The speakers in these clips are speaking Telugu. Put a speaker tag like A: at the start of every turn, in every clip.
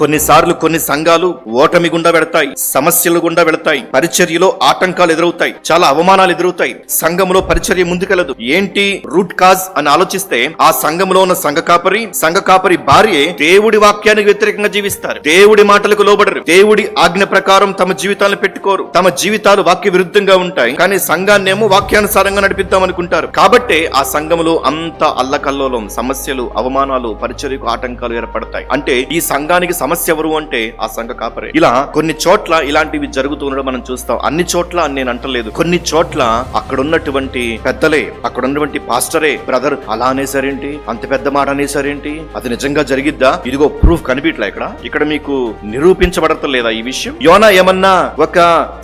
A: కొన్నిసార్లు కొన్ని సంఘాలు ఓటమి గుండా వెళతాయి, సమస్యలు గుండా వెళతాయి, పరిచర్యలో ఆటంకాలు ఎదురవుతాయి, చాలా అవమానాలు ఎదురవుతాయి, సంఘంలో పరిచర్య ముందుకెళ్ళదు. ఏంటి రూట్ కాజ్ అని ఆలోచిస్తే ఆ సంఘంలో ఉన్న సంఘ కాపరి భార్యే దేవుడి వాక్యానికి వ్యతిరేకంగా జీవిస్తారు, దేవుడి మాటలకు లోబడరు, దేవుడి ఆజ్ఞ ప్రకారం తమ జీవితాలను పెట్టుకోరు, తమ జీవితాలు వాక్య విరుద్ధంగా ఉంటాయి. కానీ సంఘాన్నేమో వాక్యానుసారంగా నడిపిద్దాం అనుకుంటారు. కాబట్టే ఆ సంఘములో అంత అల్లకల్లోలం, సమస్యలు, అవమానాలు, పరిచర్యకు ఆటంకాలు ఏర్పడతాయి. అంటే ఈ సంఘానికి సమస్య ఎవరు అంటే ఆ సంఘ కాపరే. ఇలా కొన్ని చోట్ల ఇలాంటివి జరుగుతూ ఉండడం మనం చూస్తాం. అన్ని చోట్ల అని నేను అంటలేదు, కొన్ని చోట్ల అక్కడ ఉన్నటువంటి పెద్దలే, అక్కడ ఉన్నటువంటి పాస్టరే, బ్రదర్ అలా అనేసారేంటి, అంత పెద్ద మాట అనేసారేంటి, అది నిజంగా జరిగిద్దా, ఇదిగో ప్రూఫ్ కనిపించలే, ఇక్కడ మీకు నిరూపించబడతలేదా ఈ విషయం? యోనా ఏమన్నా ఒక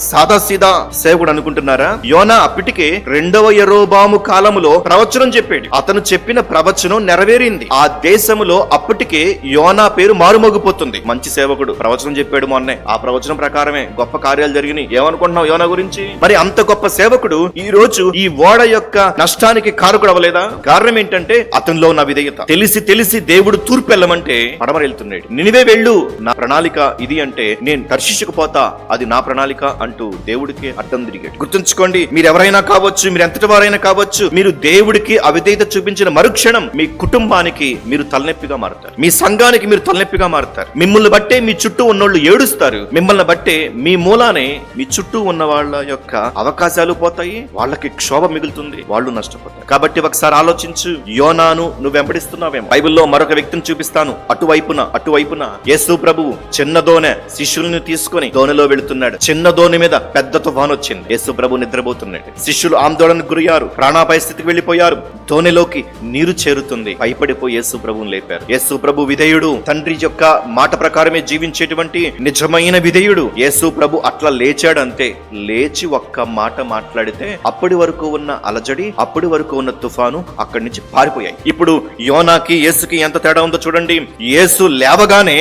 A: సాదాసీదా సేవకుడు అనుకుంటున్నారా? యోనా అప్పటికే 2వ యెరోబాము కాలములో ప్రవచనం చెప్పాడు. అతను చెప్పిన ప్రవచనం నెరవేరింది. ఆ దేశములో అప్పటికే యోనా పేరు మారుమోగిపోతుంది. మంచి సేవకుడు ప్రవచనం చెప్పాడు మొన్నే, ఆ ప్రవచనం ప్రకారమే గొప్ప కార్యాలు జరిగినాయి. ఏమనుకుంటున్నావు యోనా గురించి? మరి అంత గొప్ప సేవకుడు ఈ రోజు ఈ ఓడ యొక్క నష్టానికి కారకుడు అవ్వలేదా? కారణం ఏంటంటే అతనిలో ఉన్న విధేయత. తెలిసి దేవుడు తూర్పు వెళ్ళమంటే పడమర వెళ్తున్నాడు. నినివే వెళ్ళు, నా ప్రణాళిక ఇది అంటే నేను తర్షీషుకు పోతా, అది నా ప్రణాళిక అంటూ దేవుడికి అడ్డం తిరిగాడు. గుర్తుంచుకోండి, మీరు ఎవరైనా కావచ్చు, మీరు ఎంతటి వారైనా కావచ్చు, మీరు దేవుడికి అవిధేయత చూపించిన మరుక్షణం మీ కుటుంబానికి మీరు తలనొప్పిగా మారుతారు, మీ సంఘానికి మీరు తలనొప్పిగా మారుతారు. మిమ్మల్ని బట్టే మీ చుట్టూ ఉన్నోళ్ళు ఏడుస్తారు, మిమ్మల్ని బట్టే మీ మూలానే మీ చుట్టూ ఉన్న వాళ్ళ యొక్క అవకాశాలు పోతాయి, వాళ్ళకి క్షోభ మిగులుతుంది, వాళ్ళు నష్టపోతారు. కాబట్టి ఒకసారి ఆలోచించు, యోనాను నువ్వు వెంబడిస్తున్నావేమో. బైబిల్లో మరొక వ్యక్తిని చూపిస్తాను. అటువైపున యేసు ప్రభువు చిన్న దోణె శిష్యులను తీసుకుని దోణిలో వెళుతున్నాడు. చిన్న దోణి మీద పెద్ద తుఫాను వచ్చింది. యేసు ప్రభు నిద్రపోతున్నాడు. శిష్యులు ఆందోళనకు గురయ్యారు, ప్రాణాపాయ స్థితికి వెళ్లిపోయారు. దోణిలోకి నీరు చేరుతుంది. భయపడిపోయి యేసు ప్రభువుని లేపారు. యేసు ప్రభు విధేయుడు, తండ్రి యొక్క మాట ప్రకారమే జీవించేటువంటి నిజమైన విధేయుడు. యేసు ప్రభు అట్లా లేచాడు అంతే. లేచి ఒక్క మాట మాట్లాడితే అప్పటి వరకు ఉన్న అలజడి, అప్పటి వరకు ఉన్న తుఫాను అక్కడి నుంచి పారిపోయాయి. ఇప్పుడు యోనాకి యేసుకి ఎంత తేడా ఉందో చూడండి. యేసు లేవగానే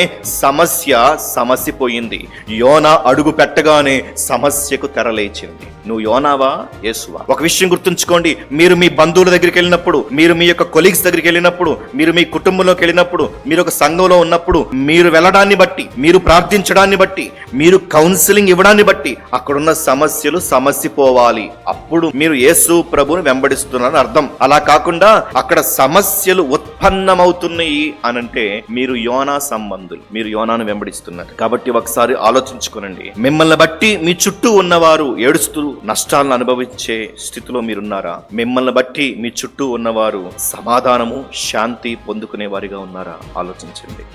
A: సమస్య పోయింది. యోనా అడుగు పెట్టగానే సమస్యకు తెరలేచింది. నువ్వు యోనావా, యేసువా? ఒక విషయం గుర్తుంచుకోండి, మీరు మీ బంధువుల దగ్గరికి వెళ్ళినప్పుడు, మీరు మీ యొక్క కొలీగ్స్ దగ్గరికి వెళ్ళినప్పుడు, మీరు మీ కుటుంబంలోకి వెళ్ళినప్పుడు, మీరు ఒక సంఘంలో ఉన్నప్పుడు, మీరు వెళ్ళడాన్ని బట్టి, మీరు ప్రార్థించడాన్ని బట్టి, మీరు కౌన్సిలింగ్ ఇవ్వడాన్ని బట్టి అక్కడున్న సమస్యలు సమసిపోవాలి. అప్పుడు మీరు యేసు ప్రభువుని వెంబడిస్తున్నారని అర్థం. అలా కాకుండా అక్కడ సమస్యలు ఉత్పన్నమవుతున్నాయి అనంటే మీరు యోనా సంబంధులు, మీరు యోనాను వెంబడిస్తున్నారు. కాబట్టి ఒకసారి ఆలోచించుకోనండి, మిమ్మల్ని బట్టి మీ చుట్టూ ఉన్నవారు ఏడుస్తూ నష్టాలను అనుభవించే స్థితిలో మీరున్నారా? మిమ్మల్ని బట్టి మీ చుట్టూ ఉన్నవారు సమాధానము, శాంతి పొందుకునే వారిగా ఉన్నారా? ఆలోచించండి.